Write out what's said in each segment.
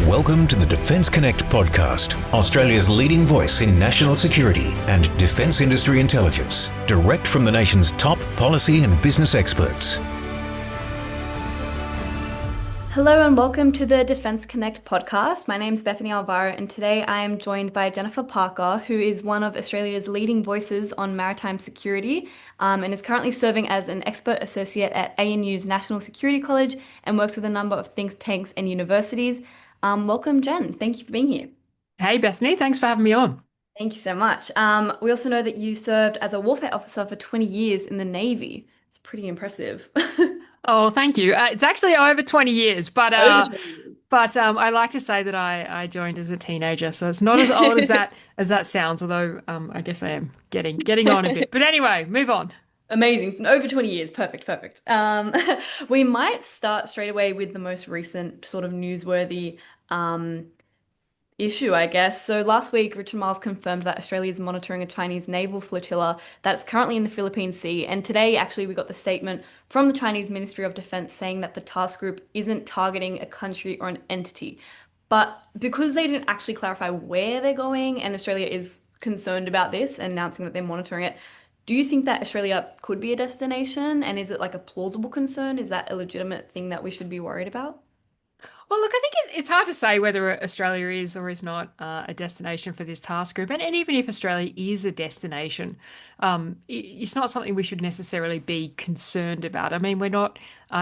Welcome to the Defence Connect podcast, Australia's leading voice in national security and defence industry intelligence, direct from the nation's top policy and business experts. Hello and welcome to the Defence Connect podcast. My name is Bethany Alvaro and today I am joined by Jennifer Parker, who is one of Australia's leading voices on maritime security and is currently serving as an expert associate at ANU's National Security College and works with a number of think tanks and universities. Welcome, Jen. Thank you for being here. Hey, Bethany, thanks for having me on. Thank you so much. We also know that you served as a warfare officer for 20 years in the Navy. It's pretty impressive. Oh, thank you. It's actually over 20 years, but Over 20 years. I like to say that I joined as a teenager, so it's not as old as that sounds. Although I guess I am getting on a bit. But anyway, move on. Amazing. Over 20 years. Perfect, perfect. We might start straight away with the most recent sort of newsworthy issue, I guess. So last week, Richard Marles confirmed that Australia is monitoring a Chinese naval flotilla that's currently in the Philippine Sea. And today, actually, we got the statement from the Chinese Ministry of Defense saying that the task group isn't targeting a country or an entity. But because they didn't actually clarify where they're going, and Australia is concerned about this and announcing that they're monitoring it, do you think that Australia could be a destination? And is it like a plausible concern? Is that a legitimate thing that we should be worried about? Well, look, I think it's hard to say whether Australia is or is not a destination for this task group. And even if Australia is a destination, it's not something we should necessarily be concerned about. I mean, we're not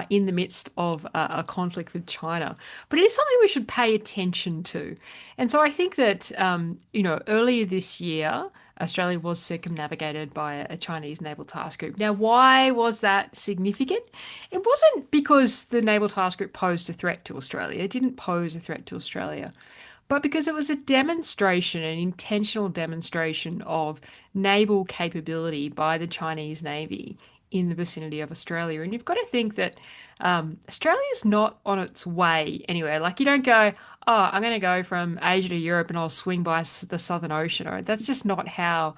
in the midst of a conflict with China, but it is something we should pay attention to. And so I think that, earlier this year, Australia was circumnavigated by a Chinese naval task group. Now, why was that significant? It wasn't because the naval task group posed a threat to Australia. It didn't pose a threat to Australia, but because it was a demonstration, an intentional demonstration of naval capability by the Chinese Navy in the vicinity of Australia. And you've got to think that Australia is not on its way anywhere. Like, you don't go, oh, I'm going to go from Asia to Europe and I'll swing by the Southern Ocean. Or that's just not how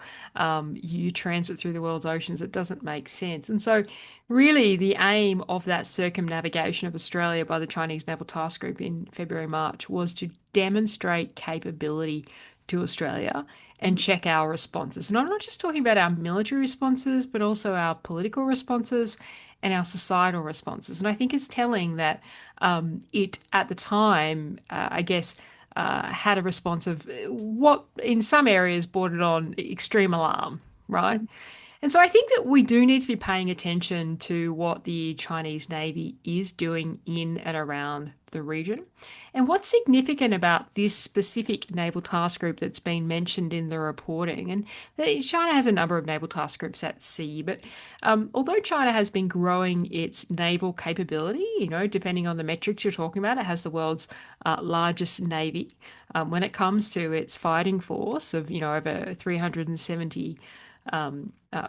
you transit through the world's oceans. It doesn't make sense. And so really the aim of that circumnavigation of Australia by the Chinese Naval Task Group in February, March was to demonstrate capability to Australia and check our responses. And I'm not just talking about our military responses, but also our political responses and our societal responses. And I think it's telling that it, at the time, had a response of what in some areas bordered on extreme alarm, right? And so I think that we do need to be paying attention to what the Chinese Navy is doing in and around the region. And what's significant about this specific naval task group that's been mentioned in the reporting, and China has a number of naval task groups at sea, but although China has been growing its naval capability, depending on the metrics you're talking about, it has the world's largest navy when it comes to its fighting force of, over 370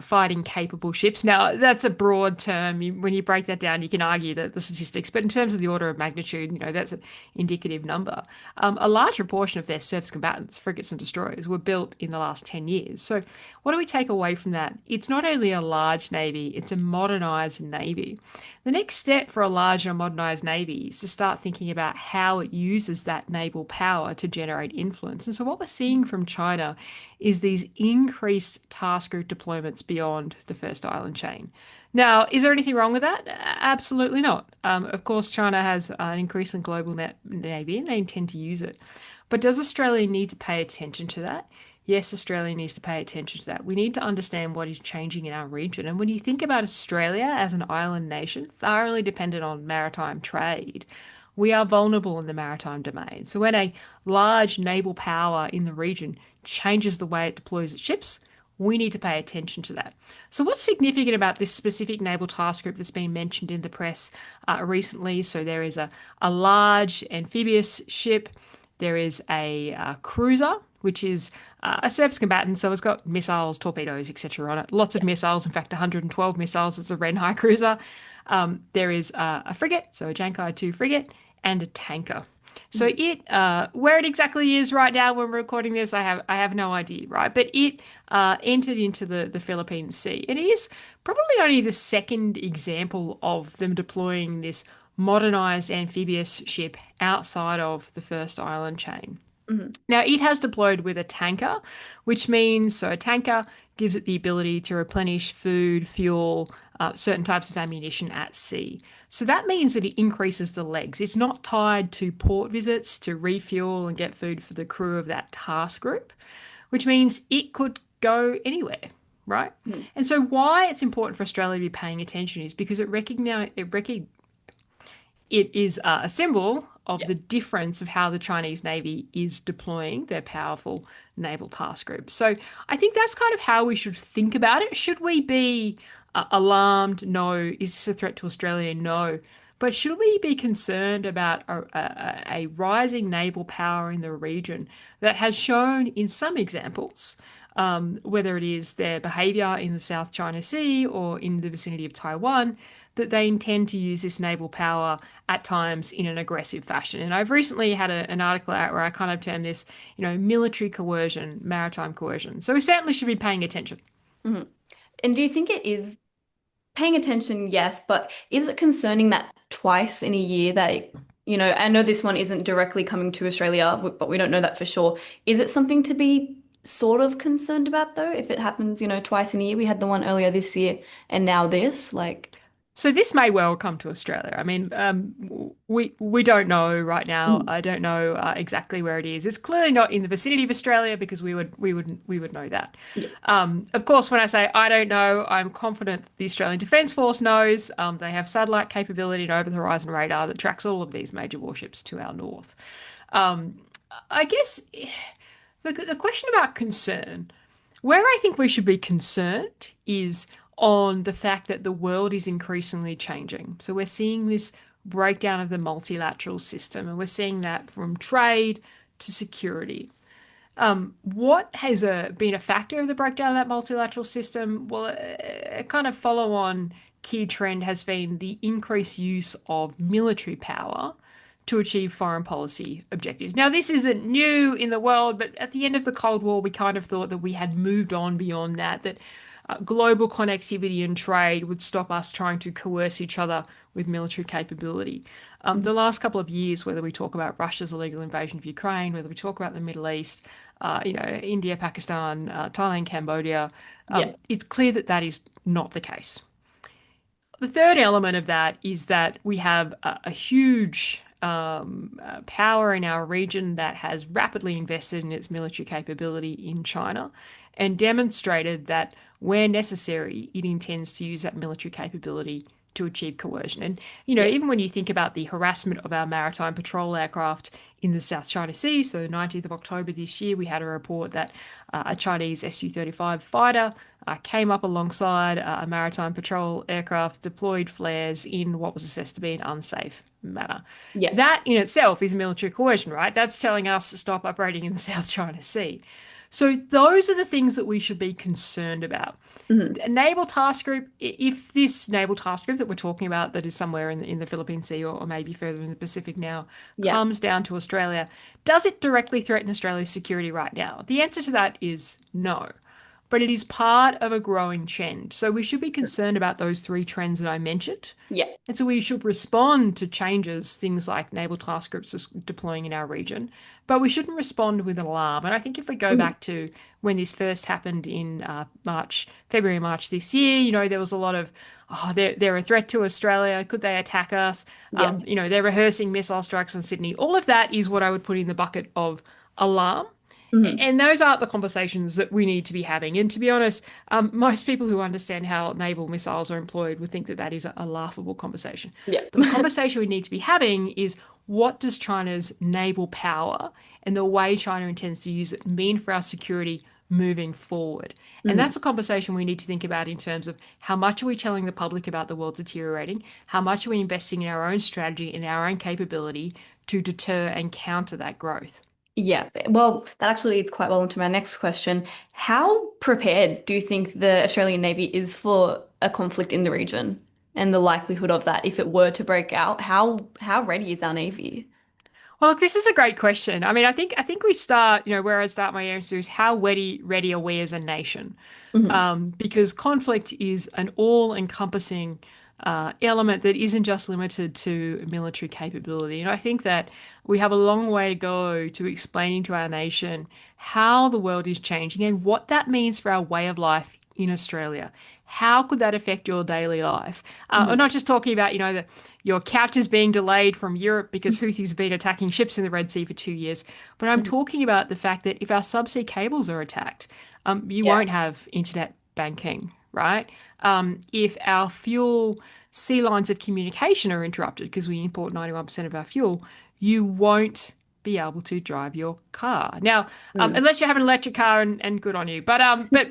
fighting capable ships. Now, that's a broad term. When you break that down, you can argue that the statistics, but in terms of the order of magnitude, that's an indicative number. A larger portion of their surface combatants, frigates and destroyers, were built in the last 10 years. So what do we take away from that? It's not only a large navy, it's a modernized navy. The next step for a larger modernized navy is to start thinking about how it uses that naval power to generate influence. And so what we're seeing from China is these increased task group deployments beyond the first island chain. Now, is there anything wrong with that? Absolutely not. Of course, China has an increasingly global navy and they intend to use it. But does Australia need to pay attention to that? Yes, Australia needs to pay attention to that. We need to understand what is changing in our region. And when you think about Australia as an island nation, thoroughly dependent on maritime trade, we are vulnerable in the maritime domain. So when a large naval power in the region changes the way it deploys its ships, we need to pay attention to that. So what's significant about this specific naval task group that's been mentioned in the press recently? So there is a large amphibious ship. There is a cruiser, which is a surface combatant, so it's got missiles, torpedoes, etc. on it. Lots of missiles, in fact, 112 missiles. It's a Renhai cruiser. There is a frigate, so a Jankai II frigate, and a tanker. So it, where it exactly is right now when we're recording this, I have no idea, right? But it entered into the Philippine Sea. And it is probably only the second example of them deploying this modernized amphibious ship outside of the first island chain. Mhm. Now, it has deployed with a tanker, which means so a tanker gives it the ability to replenish food, fuel, certain types of ammunition at sea. So that means that it increases the legs. It's not tied to port visits to refuel and get food for the crew of that task group, which means it could go anywhere, right? Mhm. And so why it's important for Australia to be paying attention is because it is a symbol of Yeah. the difference of how the Chinese Navy is deploying their powerful naval task group. So I think that's kind of how we should think about it. Should we be alarmed? No. Is this a threat to Australia? No. But should we be concerned about a rising naval power in the region that has shown in some examples, whether it is their behavior in the South China Sea or in the vicinity of Taiwan, that they intend to use this naval power at times in an aggressive fashion. And I've recently had an article out where I kind of term this, military coercion, maritime coercion. So we certainly should be paying attention. Mhm. And do you think it is paying attention? Yes, but is it concerning that twice in a year that, I know this one isn't directly coming to Australia, but we don't know that for sure. Is it something to be sort of concerned about though? If it happens, twice in a year, we had the one earlier this year and now this, like, So this may well come to Australia. I mean, we don't know right now. mm, I don't know exactly where it is. It's clearly not in the vicinity of Australia because we would know that. yeah, Of course, when I say I don't know, I'm confident that the Australian Defence Force knows. They have satellite capability and over-the-horizon radar that tracks all of these major warships to our north. Um, I guess the question about concern. Where I think we should be concerned is on the fact that the world is increasingly changing. So we're seeing this breakdown of the multilateral system, and we're seeing that from trade to security. What has been a factor of the breakdown of that multilateral system? Well, a kind of follow-on key trend has been the increased use of military power to achieve foreign policy objectives. Now, this isn't new in the world, but at the end of the Cold War, we kind of thought that we had moved on beyond that, that global connectivity and trade would stop us trying to coerce each other with military capability. The last couple of years, whether we talk about Russia's illegal invasion of Ukraine, whether we talk about the Middle East, India, Pakistan, Thailand, Cambodia, yeah, it's clear that that is not the case. The third element of that is that we have a huge power in our region that has rapidly invested in its military capability in China and demonstrated that where necessary, it intends to use that military capability to achieve coercion. And, yeah, even when you think about the harassment of our maritime patrol aircraft in the South China Sea, so 19th of October this year, we had a report that a Chinese Su-35 fighter came up alongside a maritime patrol aircraft, deployed flares in what was assessed to be an unsafe manner. yeah. That in itself is military coercion, right? That's telling us to stop operating in the South China Sea. So those are the things that we should be concerned about. Mhm. A naval task group, if this naval task group that we're talking about that is somewhere in the Philippine Sea or maybe further in the Pacific now Yeah. comes down to Australia, does it directly threaten Australia's security right now? The answer to that is no. But it is part of a growing trend. So we should be concerned about those three trends that I mentioned. Yeah. And so we should respond to changes, things like naval task groups deploying in our region, but we shouldn't respond with alarm. And I think if we go Mhm. back to when this first happened in February, March this year, there was a lot of, oh, they're a threat to Australia. Could they attack us? Yeah. They're rehearsing missile strikes on Sydney. All of that is what I would put in the bucket of alarm. Mhm. And those aren't the conversations that we need to be having. And to be honest, most people who understand how naval missiles are employed would think that that is a laughable conversation. Yeah. But the conversation we need to be having is what does China's naval power and the way China intends to use it mean for our security moving forward? And Mhm. that's a conversation we need to think about in terms of how much are we telling the public about the world deteriorating? How much are we investing in our own strategy and our own capability to deter and counter that growth? Yeah, well, that actually leads quite well into my next question. How prepared do you think the Australian Navy is for a conflict in the region and the likelihood of that if it were to break out? How ready is our Navy? Well, look, this is a great question. I mean, I think we start, where I start my answer is how ready are we as a nation? Hmm. Because conflict is an all-encompassing element that isn't just limited to military capability. And I think that we have a long way to go to explaining to our nation how the world is changing and what that means for our way of life in Australia. How could that affect your daily life? We're not just talking about, that your couch is being delayed from Europe because Houthis have been attacking ships in the Red Sea for 2 years, but I'm talking about the fact that if our subsea cables are attacked, you won't have internet banking, right? If our fuel sea lines of communication are interrupted because we import 91% of our fuel, you won't be able to drive your car. Now, unless you have an electric car and good on you. But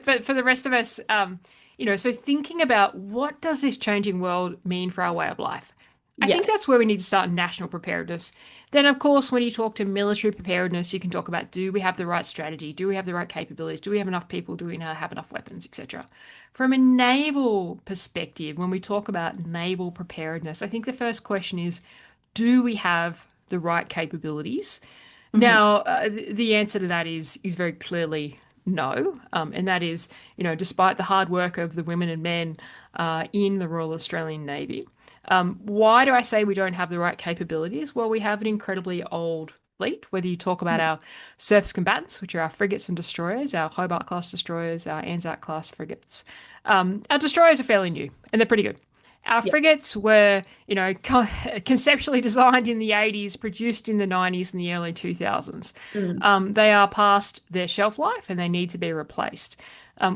for the rest of us, so thinking about what does this changing world mean for our way of life? I think that's where we need to start national preparedness. Then, of course, when you talk to military preparedness, you can talk about, do we have the right strategy? Do we have the right capabilities? Do we have enough people? Do we have enough weapons, etc.? From a naval perspective, when we talk about naval preparedness, I think the first question is, do we have the right capabilities? Now, the answer to that is very clearly no. And that is, despite the hard work of the women and men in the Royal Australian Navy. Why do I say we don't have the right capabilities? Well, we have an incredibly old fleet, whether you talk about our surface combatants, which are our frigates and destroyers, our Hobart-class destroyers, our Anzac-class frigates. Our destroyers are fairly new, and they're pretty good. Our frigates were, conceptually designed in the 80s, produced in the 90s and the early 2000s. They are past their shelf life and they need to be replaced.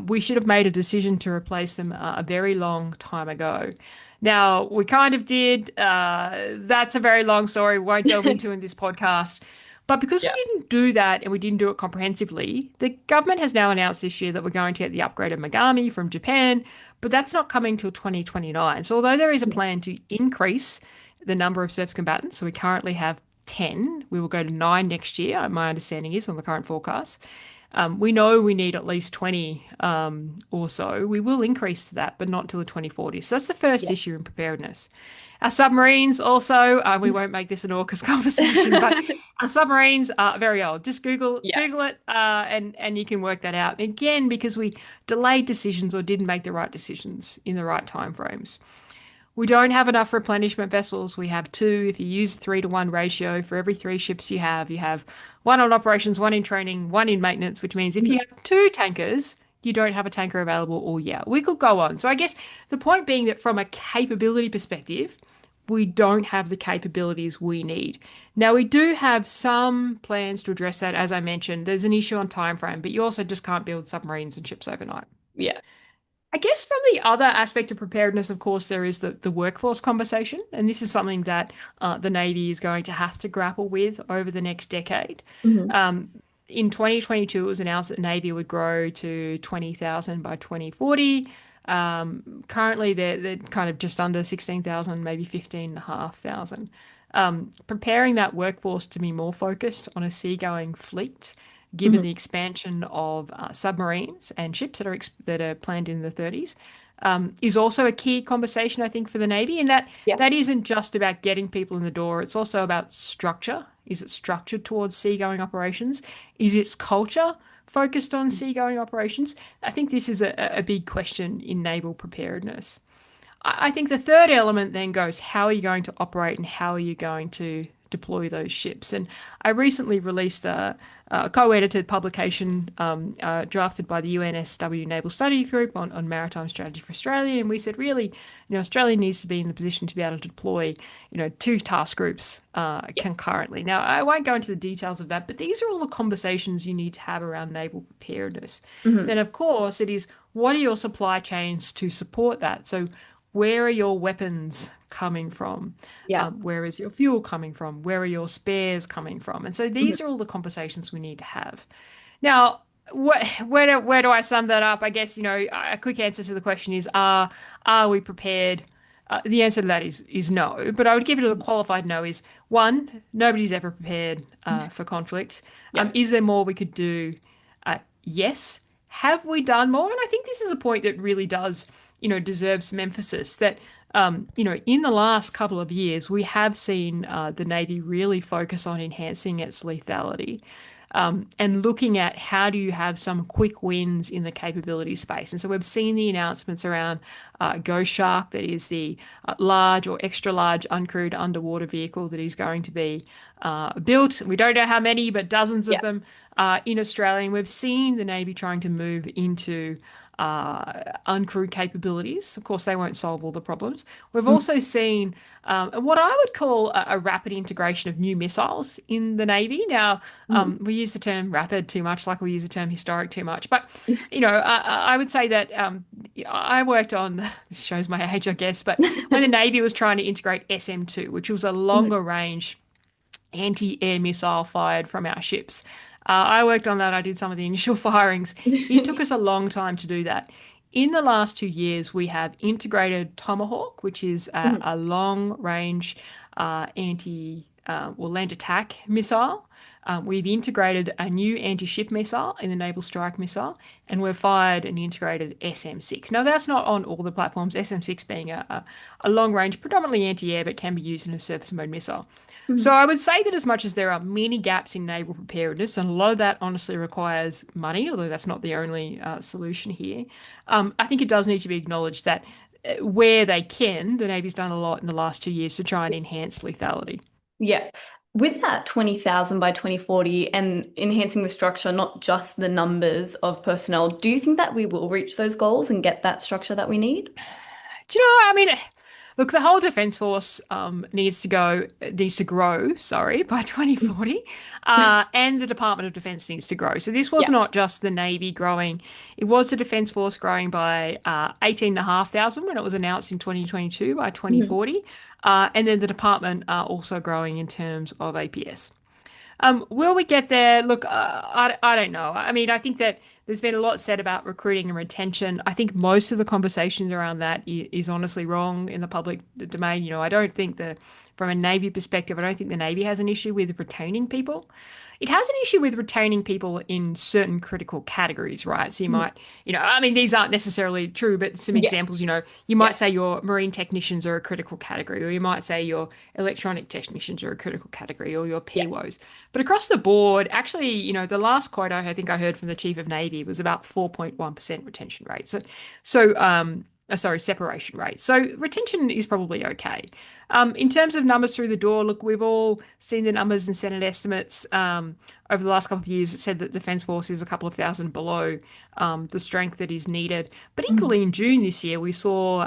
We should have made a decision to replace them a very long time ago. Now, we kind of did. That's a very long story we won't delve into in this podcast. But because we didn't do that and we didn't do it comprehensively, the government has now announced this year that we're going to get the upgraded Megami from Japan, but that's not coming till 2029. So although there is a plan to increase the number of surface combatants, so we currently have 10, we will go to 9 next year, my understanding is, on the current forecast. We know we need at least 20 or so. We will increase to that, but not till the 2040s. So that's the first issue in preparedness. Our submarines also, we won't make this an AUKUS conversation, but our submarines are very old. Just Google it and you can work that out. Again, because we delayed decisions or didn't make the right decisions in the right timeframes. We don't have enough replenishment vessels. We have 2. If you use a 3-to-1 ratio, for every 3 ships you have 1 on operations, 1 in training, 1 in maintenance, which means if you have 2 tankers, you don't have a tanker available all year. We could go on. So I guess the point being that from a capability perspective, we don't have the capabilities we need. Now, we do have some plans to address that. As I mentioned, there's an issue on time frame, but you also just can't build submarines and ships overnight. Yeah. I guess from the other aspect of preparedness, of course, there is the workforce conversation. And this is something that the Navy is going to have to grapple with over the next decade. In 2022, it was announced that Navy would grow to 20,000 by 2040. Currently, they're kind of just under 16,000, maybe 15,500. Preparing that workforce to be more focused on a seagoing fleet, given the expansion of submarines and ships that are planned in the 30s, is also a key conversation, I think, for the Navy. And that isn't just about getting people in the door. It's also about structure. Is it structured towards seagoing operations? Is its culture focused on seagoing operations? I think this is a big question in naval preparedness. I think the third element then goes, how are you going to operate and how are you going to deploy those ships? And I recently released a co-edited publication drafted by the UNSW Naval Study Group on maritime strategy for Australia. And we said, really, Australia needs to be in the position to be able to deploy, 2 task groups concurrently. Now, I won't go into the details of that, but these are all the conversations you need to have around naval preparedness. Then, of course, it is, what are your supply chains to support that? So where are your weapons coming from? Where is your fuel coming from? Where are your spares coming from? And so these are all the conversations we need to have. Now, where do I sum that up? I guess, a quick answer to the question is, are we prepared? The answer to that is no, but I would give it a qualified no. Is 1, nobody's ever prepared for conflict. Is there more we could do? Yes. Have we done more? And I think this is a point that really does, deserve some emphasis, that in the last couple of years, we have seen the Navy really focus on enhancing its lethality. and looking at how do you have some quick wins in the capability space. And so we've seen the announcements around Ghost Shark, that is the large or extra large uncrewed underwater vehicle that is going to be built. We don't know how many, but dozens of them in Australia. And we've seen the Navy trying to move into uncrewed capabilities. Of course, they won't solve all the problems. We've also seen what I would call a rapid integration of new missiles in the Navy. Now, we use the term rapid too much, like we use the term historic too much. But, I would say that I worked on, this shows my age, I guess, but when the Navy was trying to integrate SM-2, which was a longer range anti-air missile fired from our ships. I worked on that. I did some of the initial firings. It took us a long time to do that. In the last 2 years, we have integrated Tomahawk, which is a long-range land attack missile. We've integrated a new anti-ship missile in the Naval Strike Missile, and we've fired an integrated SM-6. Now, that's not on all the platforms, SM-6 being a long-range, predominantly anti-air, but can be used in a surface mode missile. So I would say that as much as there are many gaps in naval preparedness, and a lot of that honestly requires money, although that's not the only solution here, I think it does need to be acknowledged that where they can, the Navy's done a lot in the last 2 years to try and enhance lethality. Yeah. With that 20,000 by 2040 and enhancing the structure, not just the numbers of personnel, do you think that we will reach those goals and get that structure that we need? Do you know, I mean, look, the whole Defence Force needs to grow, by 2040, and the Department of Defence needs to grow. So this was not just the Navy growing; it was the Defence Force growing by 18,500 when it was announced in 2022 by 2040, and then the department also growing in terms of APS. Will we get there? Look, I don't know. I mean, I think that there's been a lot said about recruiting and retention. I think most of the conversations around that is honestly wrong in the public domain. I don't think from a Navy perspective, I don't think the Navy has an issue with retaining people. It has an issue with retaining people in certain critical categories, right? So you might, I mean, these aren't necessarily true, but some examples, you might say your marine technicians are a critical category, or you might say your electronic technicians are a critical category, or your PWOs. But across the board, actually, the last quote I think I heard from the Chief of Navy was about 4.1% retention rate. Separation rate. So retention is probably okay. In terms of numbers through the door, look, we've all seen the numbers in Senate estimates over the last couple of years. It said that Defence Force is a couple of thousand below the strength that is needed. But equally in June this year, we saw,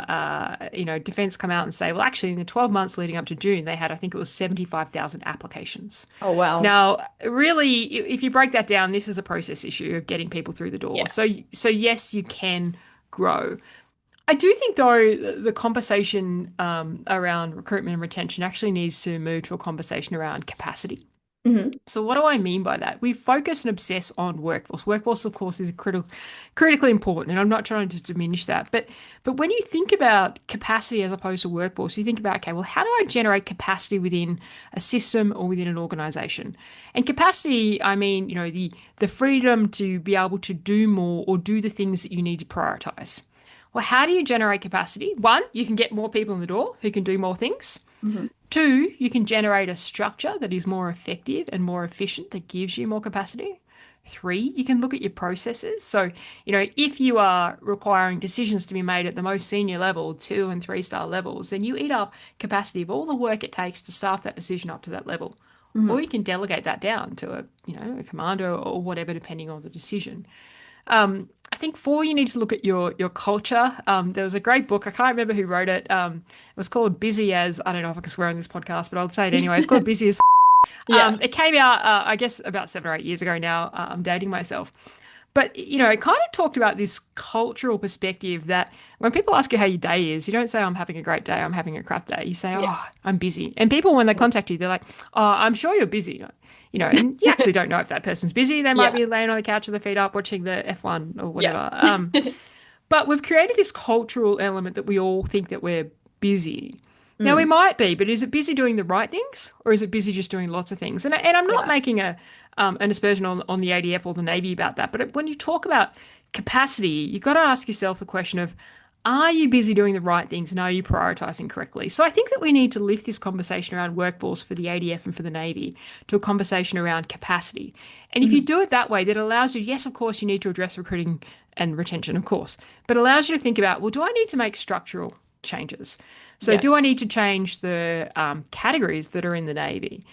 Defence come out and say, well, actually, in the 12 months leading up to June, they had, I think it was 75,000 applications. Oh, wow. Now, really, if you break that down, this is a process issue of getting people through the door. Yeah. So yes, you can grow. I do think, though, the conversation around recruitment and retention actually needs to move to a conversation around capacity. So what do I mean by that? We focus and obsess on workforce. Workforce, of course, is critically important, and I'm not trying to diminish that. But when you think about capacity as opposed to workforce, you think about, okay, well, how do I generate capacity within a system or within an organization? And capacity, I mean, the freedom to be able to do more or do the things that you need to prioritize. Well, how do you generate capacity? One, you can get more people in the door who can do more things. Two, you can generate a structure that is more effective and more efficient that gives you more capacity. Three, you can look at your processes. So, if you are requiring decisions to be made at the most senior level, 2 and 3 star levels, then you eat up capacity of all the work it takes to staff that decision up to that level. Or you can delegate that down to a commander or whatever, depending on the decision. I think 4, you need to look at your culture. There was a great book. I can't remember who wrote it. It was called Busy As, I don't know if I can swear on this podcast, but I'll say it anyway. It's called Busy As. It came out, I guess, about 7 or 8 years ago now. I'm dating myself. But, it kind of talked about this cultural perspective that when people ask you how your day is, you don't say, I'm having a great day, I'm having a crap day. You say, I'm busy. And people, when they contact you, they're like, oh, I'm sure you're busy. And you actually don't know if that person's busy. They might be laying on the couch with their feet up watching the F1 or whatever. But we've created this cultural element that we all think that we're busy. Now, we might be, but is it busy doing the right things, or is it busy just doing lots of things? And I'm not making an aspersion on the ADF or the Navy about that. But when you talk about capacity, you've got to ask yourself the question of, Are you busy doing the right things and are you prioritizing correctly? So I think that we need to lift this conversation around workforce for the ADF and for the Navy to a conversation around capacity. And if you Mhm. do it that way, that allows you, yes, of course, you need to address recruiting and retention, of course, but allows you to think about, well, do I need to make structural changes? So Yeah. do I need to change the categories that are in the Navy?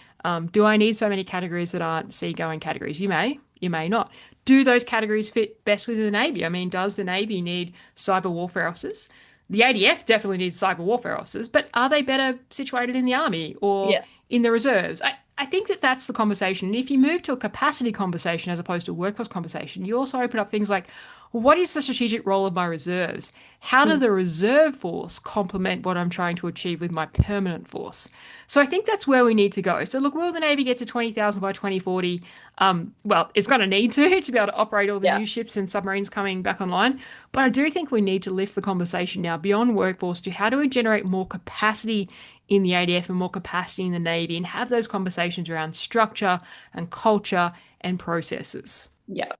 Do I need so many categories that aren't seagoing categories? You may not. Do those categories fit best within the Navy? I mean, does the Navy need cyber warfare officers? The ADF definitely needs cyber warfare officers, but are they better situated in the Army or Yeah. in the reserves? I think that that's the conversation. And if you move to a capacity conversation as opposed to a workforce conversation, you also open up things like, well, what is the strategic role of my reserves? How do Mm. the reserve force complement what I'm trying to achieve with my permanent force? So I think that's where we need to go. So look, will the Navy get to 20,000 by 2040? Well, it's going to need to be able to operate all the Yeah. new ships and submarines coming back online. But I do think we need to lift the conversation now beyond workforce to how do we generate more capacity in the ADF and more capacity in the Navy and have those conversations around structure and culture and processes. Yeah.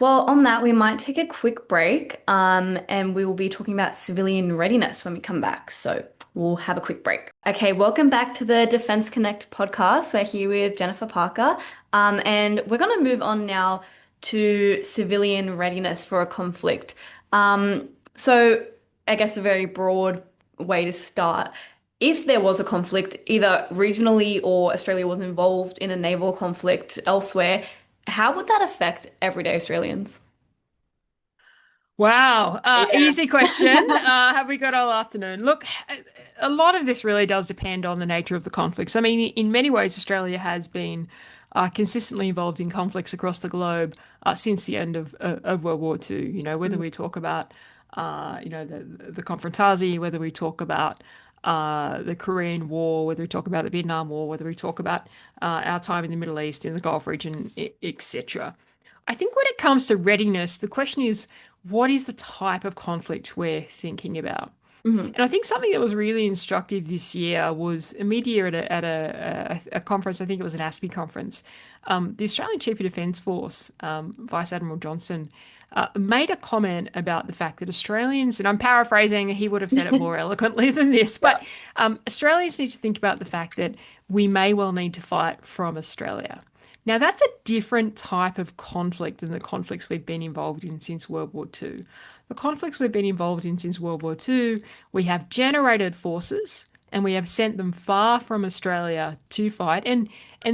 Well, on that, we might take a quick break, and we will be talking about civilian readiness when we come back. So we'll have a quick break. Okay, welcome back to the Defense Connect podcast. We're here with Jennifer Parker, and we're going to move on now to civilian readiness for a conflict. So I guess a very broad way to start. If there was a conflict, either regionally or Australia was involved in a naval conflict elsewhere, how would that affect everyday Australians? Wow, Yeah. easy question. Have we got all afternoon? Look, a lot of this really does depend on the nature of the conflicts. I mean, in many ways, Australia has been consistently involved in conflicts across the globe since the end of World War II. You know, whether Mm. we talk about, the Confrontasi, whether we talk about the Korean War, whether we talk about the Vietnam War, whether we talk about our time in the Middle East, in the Gulf region, etc. I think when it comes to readiness, the question is, what is the type of conflict we're thinking about? Mhm. And I think something that was really instructive this year was a mid-year at a conference. I think it was an ASPI conference. The Australian Chief of Defence Force, Vice Admiral Johnson, made a comment about the fact that Australians, and I'm paraphrasing, he would have said it more eloquently than this, Yeah. but Australians need to think about the fact that we may well need to fight from Australia. Now, that's a different type of conflict than the conflicts we've been involved in since World War II. The conflicts we've been involved in since World War II, we have generated forces and we have sent them far from Australia to fight and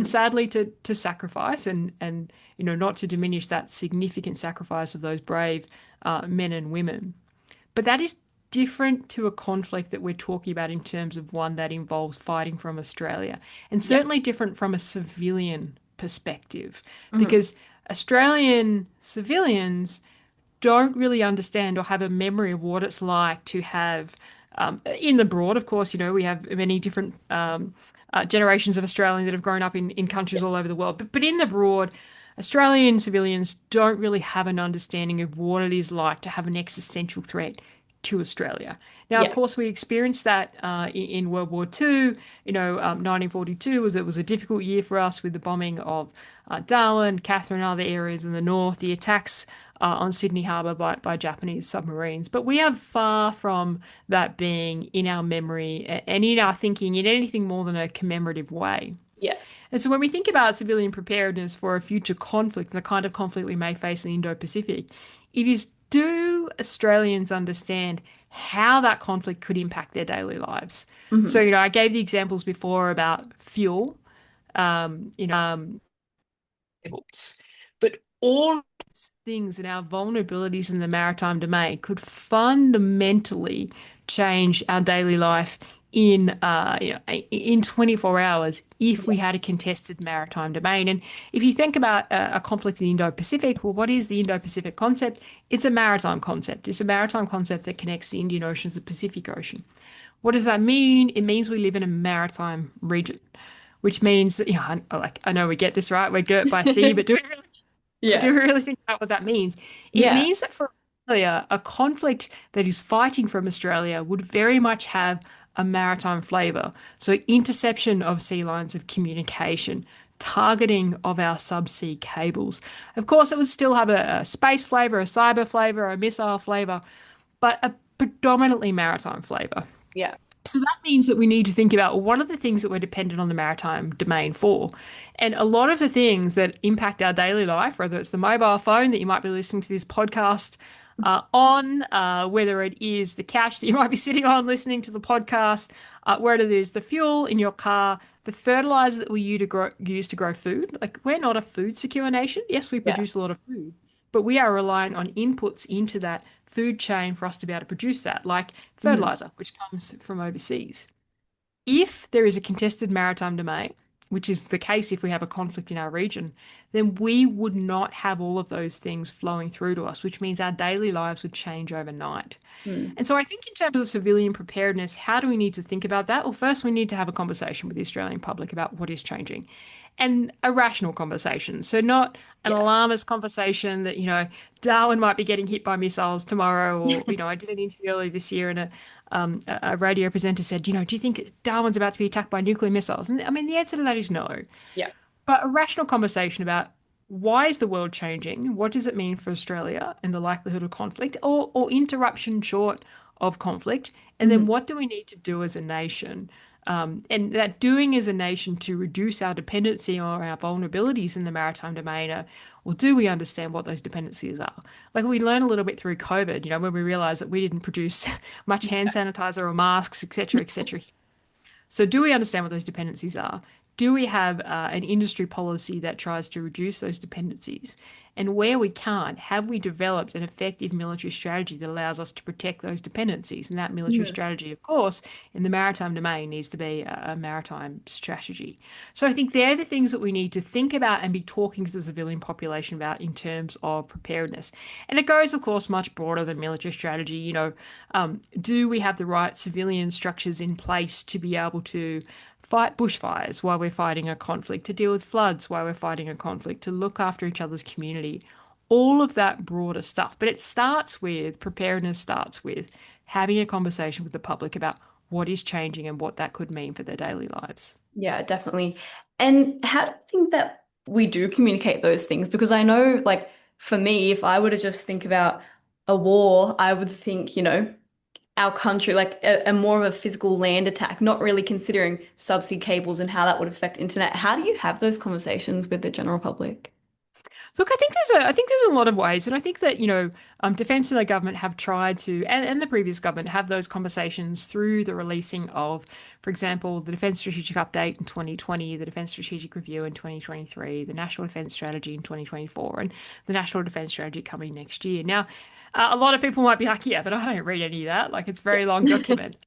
sadly to sacrifice and not to diminish that significant sacrifice of those brave men and women. But that is different to a conflict that we're talking about in terms of one that involves fighting from Australia, and Yeah. certainly different from a civilian perspective, Mhm. because Australian civilians don't really understand or have a memory of what it's like to have, in the broad, of course, we have many different generations of Australians that have grown up in countries all over the world. But in the broad, Australian civilians don't really have an understanding of what it is like to have an existential threat to Australia. Now, of Yeah. course, we experienced that in World War II. 1942 was a difficult year for us with the bombing of Darwin, Katherine, and other areas in the north, the attacks on Sydney Harbour by Japanese submarines. But we are far from that being in our memory and in our thinking in anything more than a commemorative way. Yeah. And so when we think about civilian preparedness for a future conflict, the kind of conflict we may face in the Indo-Pacific, it is, do Australians understand how that conflict could impact their daily lives? So, Mhm. I gave the examples before about fuel, but all things and our vulnerabilities in the maritime domain could fundamentally change our daily life in 24 hours if we Yeah. had a contested maritime domain. And if you think about a conflict in the Indo-Pacific, well, what is the Indo-Pacific concept? It's a maritime concept. It's a maritime concept that connects the Indian Ocean to the Pacific Ocean. What does that mean? It means we live in a maritime region, which means that, I know we get this right. We're girt by sea, but do Yeah. we really think about what that means? It Yeah. means that for Australia, a conflict that is fighting from Australia would very much have a maritime flavour. So interception of sea lines of communication, targeting of our subsea cables. Of course, it would still have a space flavour, a cyber flavour, a missile flavour, but a predominantly maritime flavour. Yeah. So that means that we need to think about what are the things that we're dependent on the maritime domain for. And a lot of the things that impact our daily life, whether it's the mobile phone that you might be listening to this podcast on, whether it is the couch that you might be sitting on listening to the podcast, whether it is the fuel in your car, the fertilizer that we use to grow food. Like, we're not a food secure nation. Yes, we Yeah. produce a lot of food, but we are relying on inputs into that food chain for us to be able to produce that, like Mhm. fertilizer, which comes from overseas. If there is a contested maritime domain, which is the case if we have a conflict in our region, then we would not have all of those things flowing through to us, which means our daily lives would change overnight. Mm. And so I think in terms of civilian preparedness, how do we need to think about that? Well, first we need to have a conversation with the Australian public about what is changing and a rational conversation. So not an Yeah. alarmist conversation that, Darwin might be getting hit by missiles tomorrow, or, I did an interview earlier this year and a radio presenter said, do you think Darwin's about to be attacked by nuclear missiles? And I mean, the answer to that is no. Yeah. But a rational conversation about why is the world changing? What does it mean for Australia and the likelihood of conflict or interruption short of conflict? And then Mhm. what do we need to do as a nation? And that doing as a nation to reduce our dependency or our vulnerabilities in the maritime domain or do we understand what those dependencies are? Like, we learned a little bit through COVID, when we realized that we didn't produce much hand sanitizer or masks, etc., etc. So, do we understand what those dependencies are? Do we have an industry policy that tries to reduce those dependencies? And where we can't, have we developed an effective military strategy that allows us to protect those dependencies? And that military Mhm. strategy, of course, in the maritime domain needs to be a maritime strategy. So I think they're the things that we need to think about and be talking to the civilian population about in terms of preparedness. And it goes, of course, much broader than military strategy. Do we have the right civilian structures in place to be able to fight bushfires while we're fighting a conflict, to deal with floods while we're fighting a conflict, to look after each other's community, all of that broader stuff. But preparedness starts with having a conversation with the public about what is changing and what that could mean for their daily lives. Yeah, definitely. And how do you think that we do communicate those things? Because I know, like, for me, if I were to just think about a war, I would think, our country, like a more of a physical land attack, not really considering subsea cables and how that would affect internet. How do you have those conversations with the general public? Look, I think there's a lot of ways, and I think that defence and the government have tried to, and the previous government have those conversations through the releasing of, for example, the Defence Strategic Update in 2020, the Defence Strategic Review in 2023, the National Defence Strategy in 2024, and the National Defence Strategy coming next year. Now, a lot of people might be like, yeah, but I don't read any of that. Like, it's a very long document.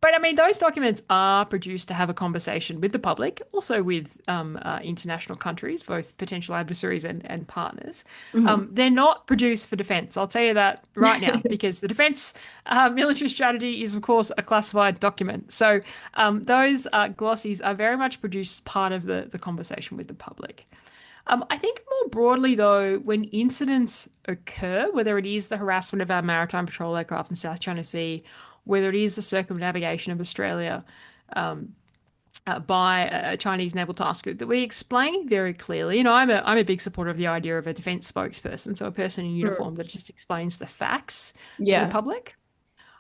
But I mean, those documents are produced to have a conversation with the public, also with international countries, both potential adversaries and partners. Mhm. They're not produced for defense. I'll tell you that right now, because the defense military strategy is, of course, a classified document. So those glossies are very much produced as part of the conversation with the public. I think more broadly, though, when incidents occur, whether it is the harassment of our maritime patrol aircraft in the South China Sea, whether it is the circumnavigation of Australia by a Chinese naval task group, that we explain very clearly. I'm a big supporter of the idea of a defence spokesperson, so a person in Mm. uniform that just explains the facts to the Yeah. public.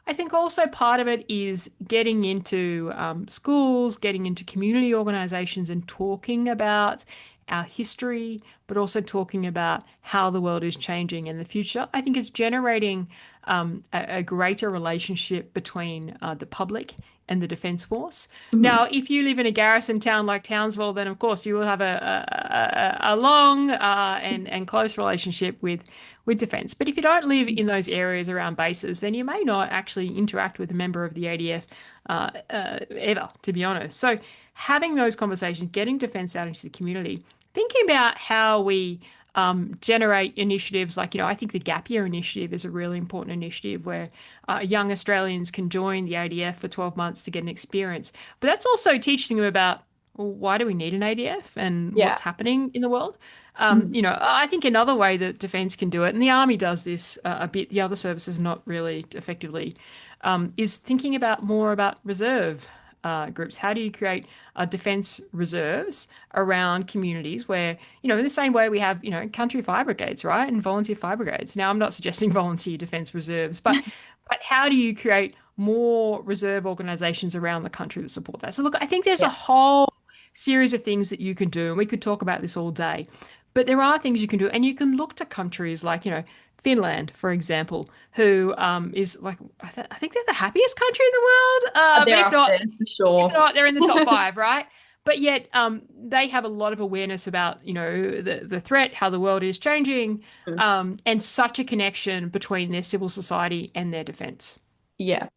I think also part of it is getting into schools, getting into community organisations and talking about our history, but also talking about how the world is changing in the future. I think it's generating a greater relationship between the public and the Defence Force. Mhm. Now, if you live in a garrison town like Townsville, then of course you will have a long and close relationship with defence. But if you don't live in those areas around bases, then you may not actually interact with a member of the ADF ever, to be honest. So having those conversations, getting defence out into the community, thinking about how we generate initiatives like, I think the Gap Year initiative is a really important initiative where young Australians can join the ADF for 12 months to get an experience. But that's also teaching them about, well, why do we need an ADF and Yeah. what's happening in the world? Mhm. I think another way that Defence can do it, and the Army does this a bit, the other services not really effectively, is thinking about more about reserve groups. How do you create defence reserves around communities where, in the same way we have, country fire brigades, right? And volunteer fire brigades. Now, I'm not suggesting volunteer defence reserves, but But how do you create more reserve organizations around the country that support that? So look, I think there's a Yeah. whole series of things that you can do, and we could talk about this all day. But there are things you can do, and you can look to countries like, Finland, for example, who is like I think they're the happiest country in the world. But They're up there for if sure. not, they're in the top five, right? But yet, they have a lot of awareness about, the threat, how the world is changing, Mm. and such a connection between their civil society and their defense. Yeah.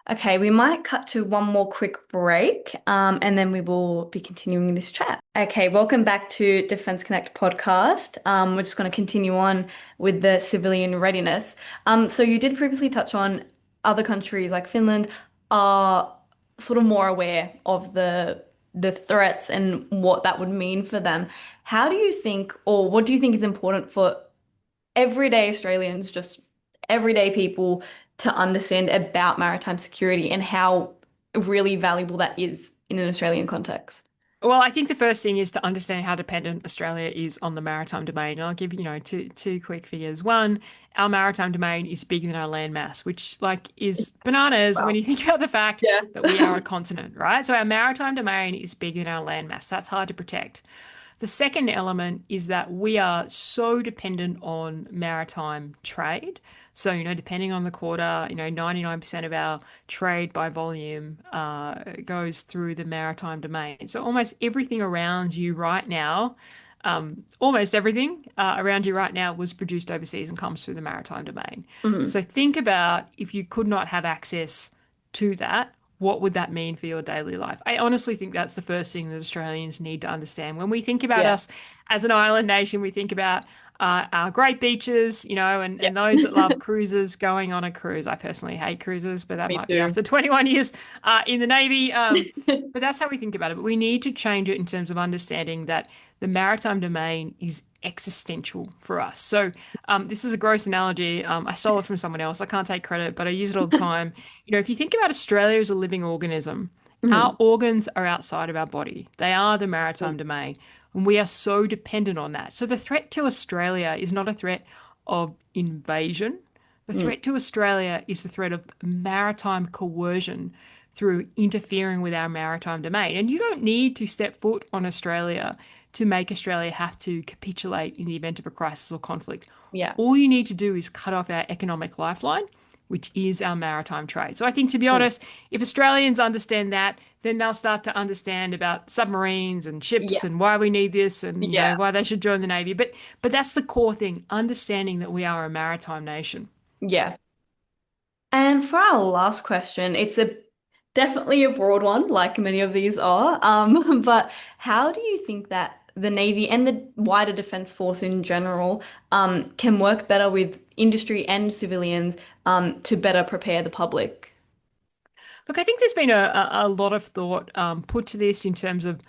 Okay, we might cut to one more quick break, and then we will be continuing this chat. Okay, welcome back to Defence Connect podcast. We're just going to continue on with the civilian readiness. So you did previously touch on other countries like Finland are sort of more aware of the threats and what that would mean for them. How do you think, or what do you think is important for everyday Australians, just everyday people, to understand about maritime security and how really valuable that is in an Australian context? Well, I think the first thing is to understand how dependent Australia is on the maritime domain. And I'll give you, two quick figures. One, our maritime domain is bigger than our land mass, which is bananas when Wow. you think about the fact Yeah. that we are a continent, right? So our maritime domain is bigger than our land mass. That's hard to protect. The second element is that we are so dependent on maritime trade. So, depending on the quarter, 99% of our trade by volume goes through the maritime domain. So almost everything around you right now, almost everything around you right now was produced overseas and comes through the maritime domain. Mhm. So think about if you could not have access to that, what would that mean for your daily life? I honestly think that's the first thing that Australians need to understand. When we think about Yeah. us as an island nation, we think about our great beaches, and, Yeah. and those that love cruises, going on a cruise. I personally hate cruises, but that Me might be too. after 21 years in the Navy. But that's how we think about it. But we need to change it in terms of understanding that the maritime domain is existential for us. So this is a gross analogy. I stole it from someone else. I can't take credit, but I use it all the time. If you think about Australia as a living organism, our Mhm. organs are outside of our body. They are the maritime domain, and we are so dependent on that. So the threat to Australia is not a threat of invasion. The Mm. threat to Australia is the threat of maritime coercion through interfering with our maritime domain. And you don't need to step foot on Australia to make Australia have to capitulate in the event of a crisis or conflict. Yeah. All you need to do is cut off our economic lifeline, which is our maritime trade. So I think, to be Mm. honest, if Australians understand that, then they'll start to understand about submarines and ships Yeah. and why we need this and Yeah. why they should join the Navy. But that's the core thing, understanding that we are a maritime nation. Yeah. And for our last question, it's a definitely a broad one, like many of these are. But how do you think that the Navy and the wider Defence Force in general can work better with industry and civilians to better prepare the public? Look, I think there's been a lot of thought put to this in terms of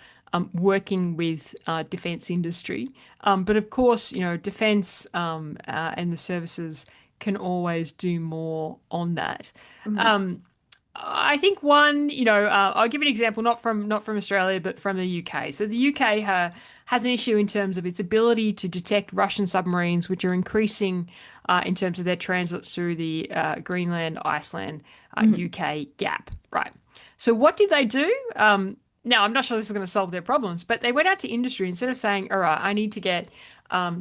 working with defence industry. But of course, defence and the services can always do more on that. Mhm. Um, I think one, I'll give you an example, not from Australia, but from the UK. So the UK has an issue in terms of its ability to detect Russian submarines, which are increasing in terms of their transits through the Greenland, Iceland, Mhm. UK gap. Right. So what did they do? Now, I'm not sure this is going to solve their problems, but they went out to industry instead of saying, all right, I need to get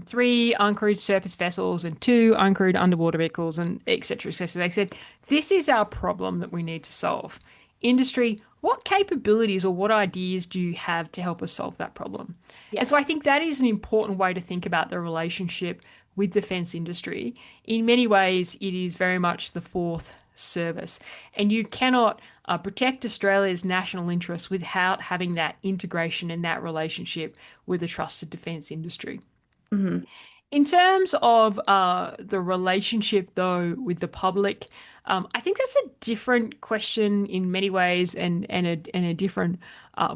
three uncrewed surface vessels and two uncrewed underwater vehicles and et cetera, et cetera. They said, this is our problem that we need to solve. Industry, what capabilities or what ideas do you have to help us solve that problem? And Yeah. so I think that is an important way to think about the relationship with defence industry. In many ways, it is very much the fourth service. And you cannot protect Australia's national interests without having that integration and that relationship with a trusted defence industry. Mhm. In terms of the relationship, though, with the public, I think that's a different question in many ways and a different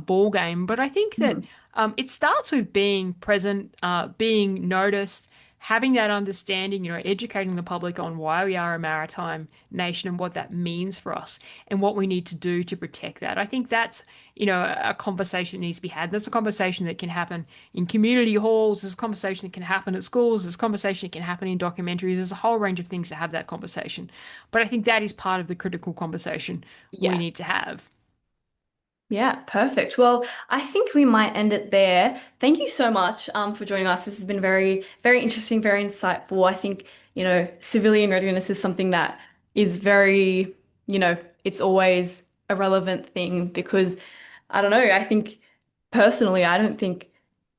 ball game. But I think that Mhm. it starts with being present, being noticed, having that understanding, educating the public on why we are a maritime nation and what that means for us and what we need to do to protect that. I think that's, a conversation that needs to be had. That's a conversation that can happen in community halls. There's a conversation that can happen at schools. There's a conversation that can happen in documentaries. There's a whole range of things to have that conversation. But I think that is part of the critical conversation we Yeah. need to have. Yeah, perfect. Well, I think we might end it there. Thank you so much for joining us. This has been very, very interesting, very insightful. I think, civilian readiness is something that is very, it's always a relevant thing because I don't know, I think personally, I don't think,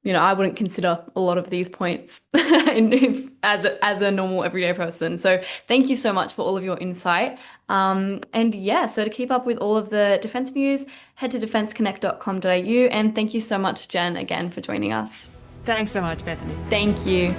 I wouldn't consider a lot of these points as a normal everyday person. So thank you so much for all of your insight. And yeah, so to keep up with all of the defense news, head to defenceconnect.com.au. And thank you so much, Jen, again for joining us. Thanks so much, Bethany. Thank you.